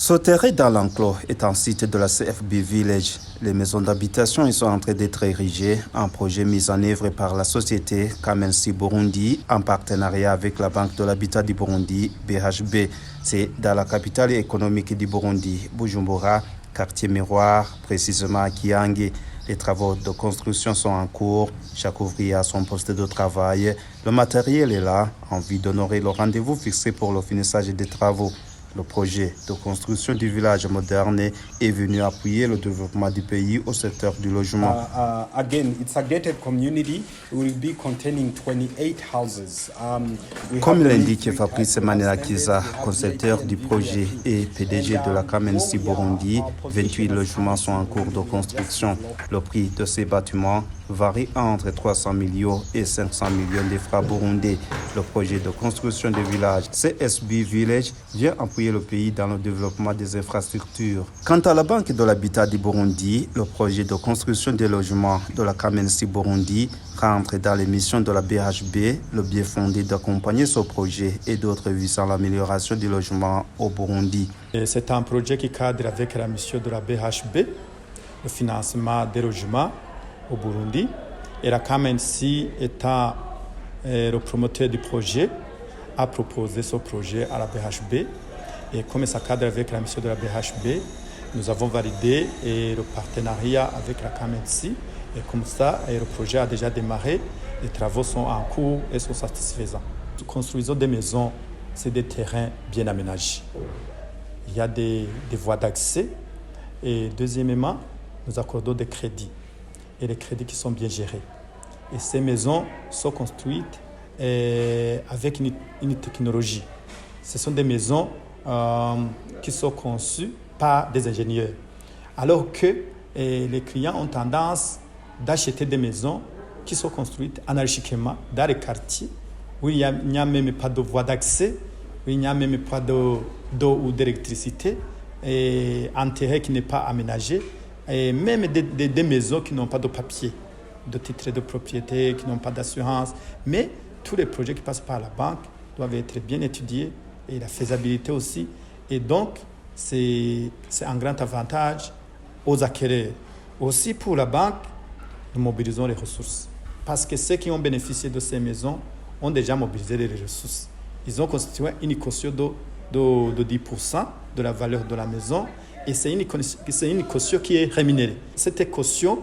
Sauterré dans l'enclos est un site de la CFB Village. Les maisons d'habitation y sont en train d'être érigées, un projet mis en œuvre par la société Kamensi Burundi en partenariat avec la Banque de l'Habitat du Burundi, BHB. C'est dans la capitale économique du Burundi, Bujumbura, quartier Miroir, précisément à Kiangi. Les travaux de construction sont en cours, chaque ouvrier a son poste de travail. Le matériel est là, en vue d'honorer le rendez-vous fixé pour le finissage des travaux. Le projet de construction du village moderne est venu appuyer le développement du pays au secteur du logement. Again, it's a gated community. It will be containing 28 houses. Comme l'indique Fabrice Manelakiza, concepteur du projet et PDG de la Kamensi Burundi, 28 logements sont en cours de construction. Le prix de ces bâtiments varie entre 300 millions et 500 millions de francs burundais. Le projet de construction du village CSB Village vient appuyer le pays dans le développement des infrastructures. Quant à la Banque de l'Habitat du Burundi, le projet de construction des logements de la Kamensi Burundi rentre dans les missions de la BHB, le bien fondé d'accompagner ce projet et d'autres visant l'amélioration du logement au Burundi. C'est un projet qui cadre avec la mission de la BHB, le financement des logements au Burundi. Et la Kamensi étant le promoteur du projet, a proposé ce projet à la BHB. Et comme ça cadre avec la mission de la BHB, nous avons validé le partenariat avec la Kamensi. Et comme ça, le projet a déjà démarré. Les travaux sont en cours et sont satisfaisants. Nous construisons des maisons, c'est des terrains bien aménagés. Il y a des voies d'accès. Et deuxièmement, nous accordons des crédits. Et les crédits qui sont bien gérés. Et ces maisons sont construites avec une technologie. Ce sont des maisons qui sont conçues par des ingénieurs. Alors que les clients ont tendance d'acheter des maisons qui sont construites anarchiquement dans les quartiers où il n'y a même pas de voie d'accès, où il n'y a même pas d'eau ou d'électricité, et un terrain qui n'est pas aménagé. Et même des maisons qui n'ont pas de papier, de titre de propriété, qui n'ont pas d'assurance. Mais tous les projets qui passent par la banque doivent être bien étudiés et la faisabilité aussi. Et donc, c'est un grand avantage aux acquéreurs. Aussi pour la banque, nous mobilisons les ressources. Parce que ceux qui ont bénéficié de ces maisons ont déjà mobilisé les ressources. Ils ont constitué une caution de 10% de la valeur de la maison. Et c'est une caution qui est rémunérée. Cette caution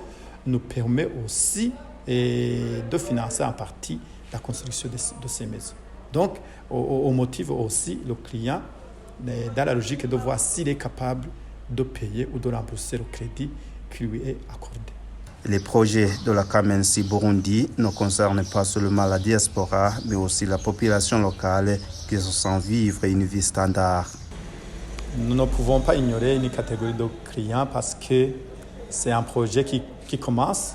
nous permet aussi de financer en partie la construction de ces maisons. Donc, on motive aussi le client dans la logique de voir s'il est capable de payer ou de rembourser le crédit qui lui est accordé. Les projets de la Kamensi Burundi ne concernent pas seulement la diaspora, mais aussi la population locale qui se sent vivre une vie standard. Nous ne pouvons pas ignorer une catégorie de clients parce que c'est un projet qui commence.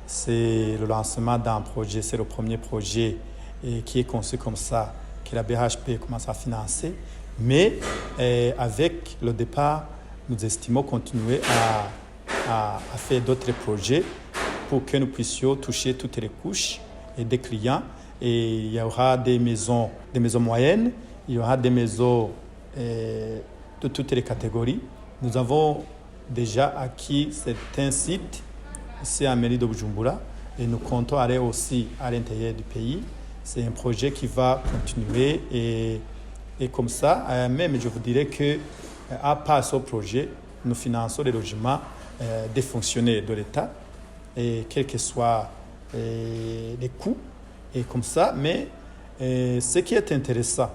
C'est le lancement d'un projet, c'est le premier projet qui est conçu comme ça, que la BHP commence à financer. Mais avec le départ, nous estimons continuer à faire d'autres projets pour que nous puissions toucher toutes les couches des clients. Et il y aura des maisons moyennes, il y aura des maisons de toutes les catégories. Nous avons déjà acquis certains sites ici à mairie de Bujumbura et nous comptons aller aussi à l'intérieur du pays. C'est un projet qui va continuer et comme ça, même je vous dirais qu'à part ce projet, nous finançons les logements des fonctionnaires de l'État, et quels que soient les coûts, et comme ça. Mais ce qui est intéressant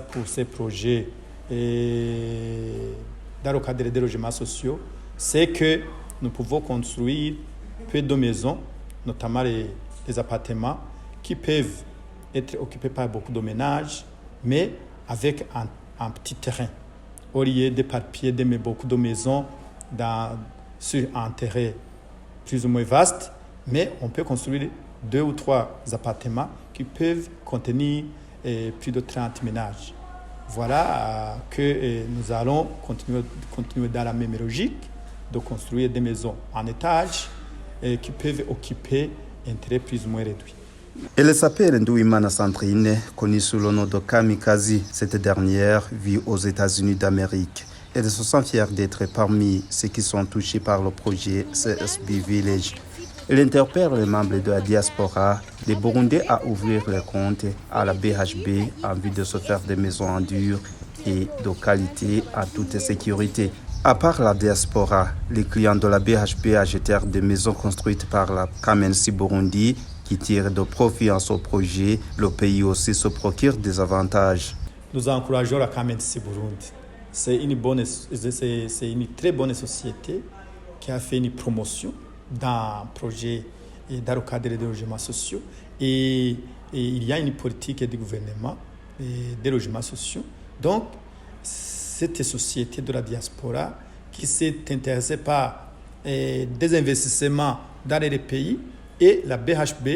pour ces projets dans le cadre des logements sociaux, c'est que nous pouvons construire peu de maisons, notamment les appartements, qui peuvent être occupés par beaucoup de ménages, mais avec un petit terrain. Au lieu d'éparpiller beaucoup de maisons sur un terrain plus ou moins vaste, mais on peut construire 2 ou 3 appartements qui peuvent contenir plus de 30 ménages. Voilà que nous allons continuer dans la même logique de construire des maisons en étage qui peuvent occuper un terrain plus ou moins réduit. Elle s'appelle Ndouimana Sandrine, connue sous le nom de Kamikaze. Cette dernière vit aux États-Unis d'Amérique. Elle se sent fière d'être parmi ceux qui sont touchés par le projet CSB Village. Elle interpelle les membres de la diaspora des Burundais à ouvrir les comptes à la BHB en vue de se faire des maisons en dur et de qualité en toute sécurité. À part la diaspora, les clients de la BHB achètèrent des maisons construites par la Kamensi Burundi qui tirent de profit en ce projet. Le pays aussi se procure des avantages. Nous encourageons la Kamensi Burundi. C'est une très bonne société qui a fait une promotion dans un projet dans le cadre des logements sociaux. Et il y a une politique du gouvernement des logements sociaux. Donc, cette société de la diaspora qui s'est intéressée par des investissements dans les pays, et la BHB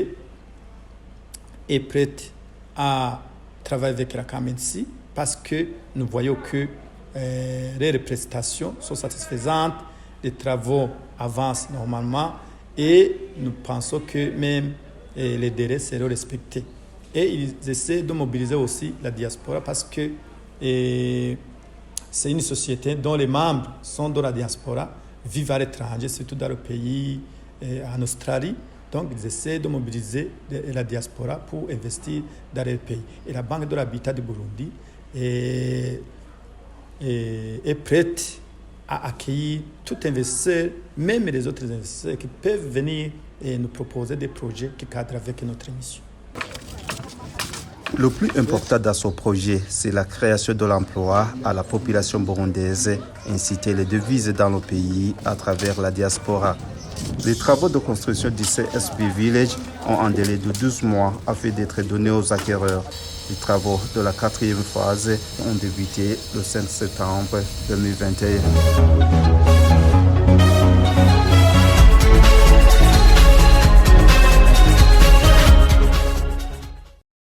est prête à travailler avec la Kamensi parce que nous voyons que les prestations sont satisfaisantes, les travaux avancent normalement et nous pensons que même les délais seront respectés. Et ils essaient de mobiliser aussi la diaspora parce que c'est une société dont les membres sont de la diaspora, vivent à l'étranger, surtout dans le pays, en Australie. Donc, ils essaient de mobiliser la diaspora pour investir dans les pays. Et la Banque de l'Habitat du Burundi est prête à accueillir tout investisseur, même les autres investisseurs qui peuvent venir et nous proposer des projets qui cadrent avec notre mission. Le plus important dans ce projet, c'est la création de l'emploi à la population burundaise, inciter les devises dans le pays à travers la diaspora. Les travaux de construction du CSB Village ont un délai de 12 mois afin d'être donnés aux acquéreurs. Les travaux de la 4e phase ont débuté le 5 septembre 2021.